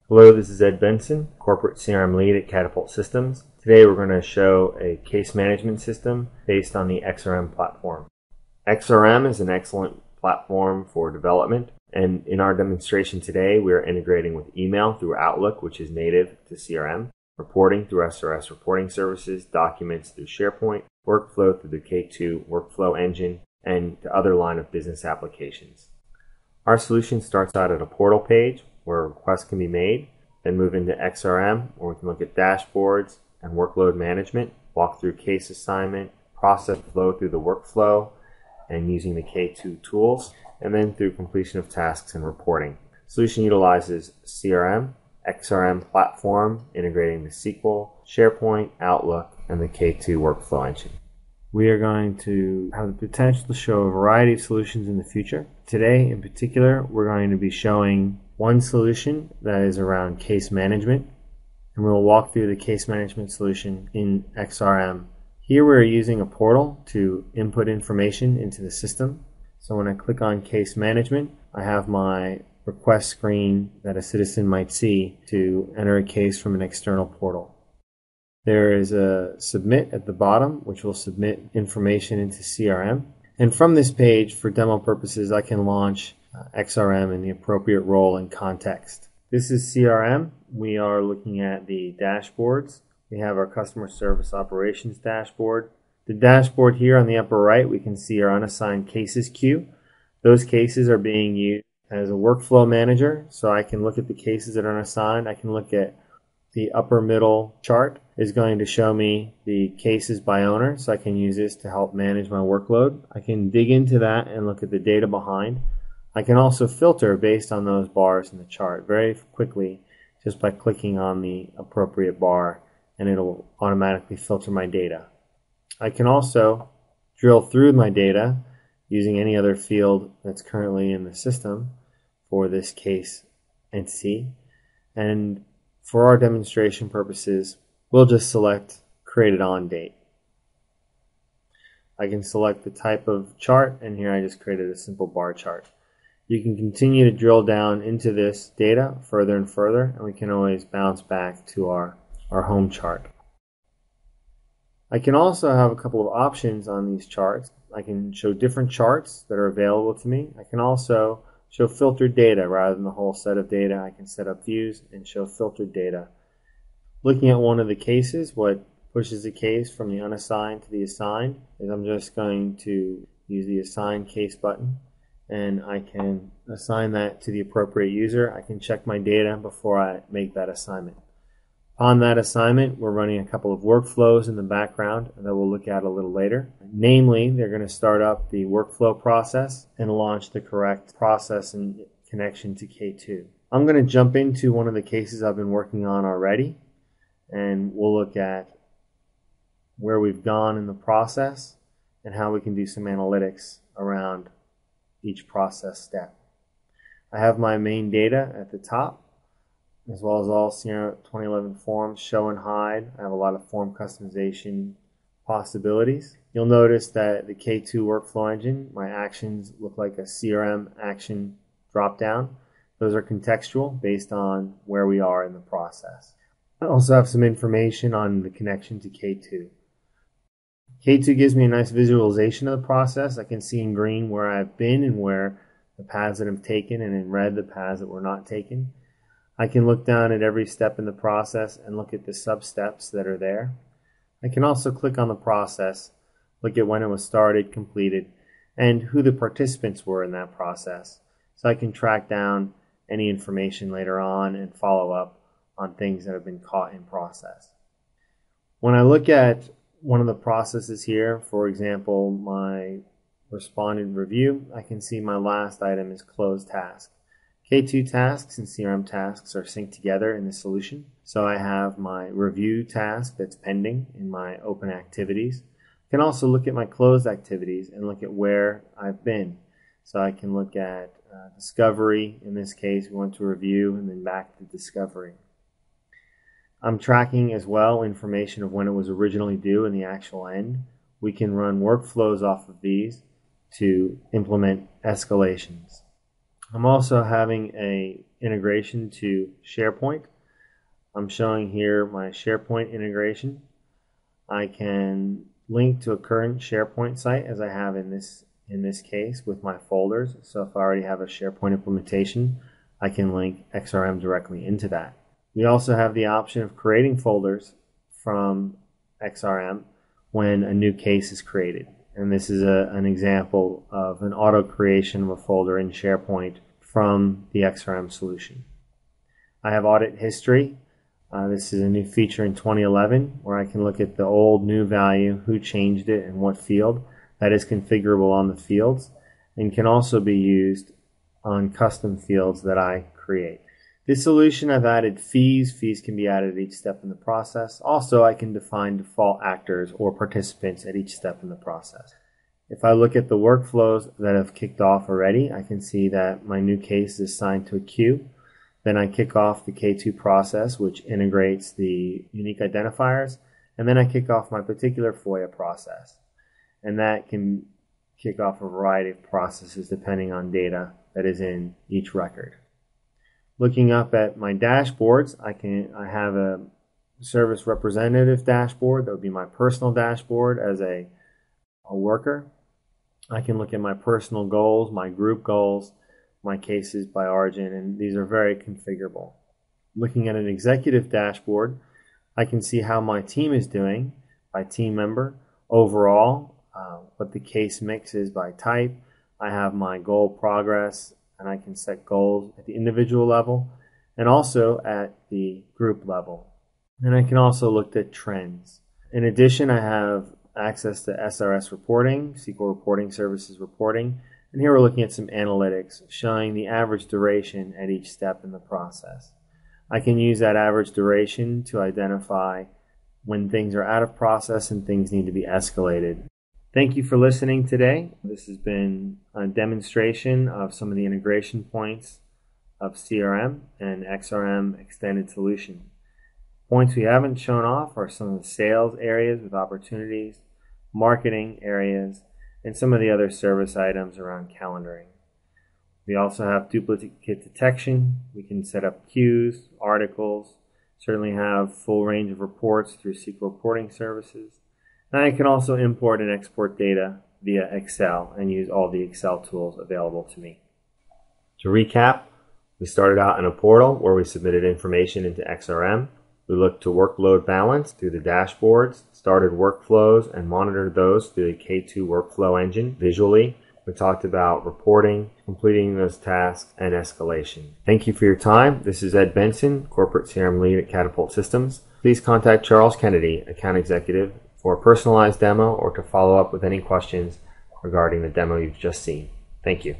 Hello, this is Ed Benson, Corporate CRM Lead at Catapult Systems. Today we're going to show a case management system based on the xRM platform. xRM is an excellent platform for development, and in our demonstration today we are integrating with email through Outlook, which is native to CRM, reporting through SRS reporting services, documents through SharePoint, workflow through the K2 workflow engine, and to other line of business applications. Our solution starts out at a portal page where requests can be made, then move into xRM where we can look at dashboards and workload management, walk through case assignment, process flow through the workflow and using the K2 tools, and then through completion of tasks and reporting. The solution utilizes CRM, xRM platform, integrating the SQL, SharePoint, Outlook, and the K2 workflow engine. We are going to have the potential to show a variety of solutions in the future. Today, in particular, we're going to be showing one solution that is around case management, and we'll walk through the case management solution in xRM. Here we're using a portal to input information into the system. So when I click on case management, I have my request screen that a citizen might see to enter a case from an external portal. There is a submit at the bottom, which will submit information into CRM. And from this page, for demo purposes, I can launch xRM in the appropriate role and context. This is CRM. We are looking at the dashboards. We have our customer service operations dashboard. The dashboard here on the upper right, we can see our unassigned cases queue. Those cases are being used as a workflow manager, so I can look at the cases that are unassigned. I can look at the upper middle chart is going to show me the cases by owner, so I can use this to help manage my workload. I can dig into that and look at the data behind. I can also filter based on those bars in the chart very quickly just by clicking on the appropriate bar, and it'll automatically filter my data. I can also drill through my data using any other field that's currently in the system for this case entity, and for our demonstration purposes, we'll just select Created On Date. I can select the type of chart, and here I just created a simple bar chart. You can continue to drill down into this data further and further, and we can always bounce back to our home chart. I can also have a couple of options on these charts. I can show different charts that are available to me. I can also show filtered data rather than the whole set of data. I can set up views and show filtered data. Looking at one of the cases, what pushes the case from the unassigned to the assigned is I'm just going to use the assign case button, and I can assign that to the appropriate user. I can check my data before I make that assignment. On that assignment, we're running a couple of workflows in the background that we'll look at a little later. Namely, they're going to start up the workflow process and launch the correct process in connection to K2. I'm going to jump into one of the cases I've been working on already, and we'll look at where we've gone in the process and how we can do some analytics around each process step. I have my main data at the top, as well as all CRM 2011 forms, show and hide. I have a lot of form customization possibilities. You'll notice that the K2 workflow engine, my actions look like a CRM action dropdown. Those are contextual based on where we are in the process. I also have some information on the connection to K2. K2 gives me a nice visualization of the process. I can see in green where I've been and where the paths that I've taken, and in red the paths that were not taken. I can look down at every step in the process and look at the sub-steps that are there. I can also click on the process, look at when it was started, completed, and who the participants were in that process. So I can track down any information later on and follow up on things that have been caught in process. When I look at one of the processes here, for example, my responded review, I can see my last item is closed task. K2 tasks and CRM tasks are synced together in the solution. So I have my review task that's pending in my open activities. I can also look at my closed activities and look at where I've been. So I can look at discovery. In this case, we went to review and then back to discovery. I'm tracking as well information of when it was originally due and the actual end. We can run workflows off of these to implement escalations. I'm also having a integration to SharePoint. I'm showing here my SharePoint integration. I can link to a current SharePoint site as I have in this case with my folders. So if I already have a SharePoint implementation, I can link XRM directly into that. We also have the option of creating folders from XRM when a new case is created. And this is an example of an auto creation of a folder in SharePoint from the XRM solution. I have audit history. This is a new feature in 2011 where I can look at the old new value, who changed it, and what field. That is configurable on the fields and can also be used on custom fields that I create. This solution, I've added fees. Fees can be added at each step in the process. Also, I can define default actors or participants at each step in the process. If I look at the workflows that have kicked off already, I can see that my new case is assigned to a queue. Then I kick off the K2 process, which integrates the unique identifiers. And then I kick off my particular FOIA process. And that can kick off a variety of processes depending on data that is in each record. Looking up at my dashboards, I have a service representative dashboard. That would be my personal dashboard as a worker. I can look at my personal goals, my group goals, my cases by origin, and these are very configurable. Looking at an executive dashboard, I can see how my team is doing by team member, overall, what the case mix is by type. I have my goal progress, and I can set goals at the individual level and also at the group level. And I can also look at trends. In addition, I have access to SRS reporting, SQL Reporting Services reporting, and here we're looking at some analytics showing the average duration at each step in the process. I can use that average duration to identify when things are out of process and things need to be escalated. Thank you for listening today. This has been a demonstration of some of the integration points of CRM and XRM extended solution. Points we haven't shown off are some of the sales areas with opportunities, marketing areas, and some of the other service items around calendaring. We also have duplicate detection. We can set up queues, articles, certainly have full range of reports through SQL Reporting Services. And I can also import and export data via Excel and use all the Excel tools available to me. To recap, we started out in a portal where we submitted information into XRM. We looked to workload balance through the dashboards, started workflows, and monitored those through the K2 workflow engine visually. We talked about reporting, completing those tasks, and escalation. Thank you for your time. This is Ed Benson, Corporate CRM Lead at Catapult Systems. Please contact Charles Kennedy, Account Executive, for a personalized demo or to follow up with any questions regarding the demo you've just seen. Thank you.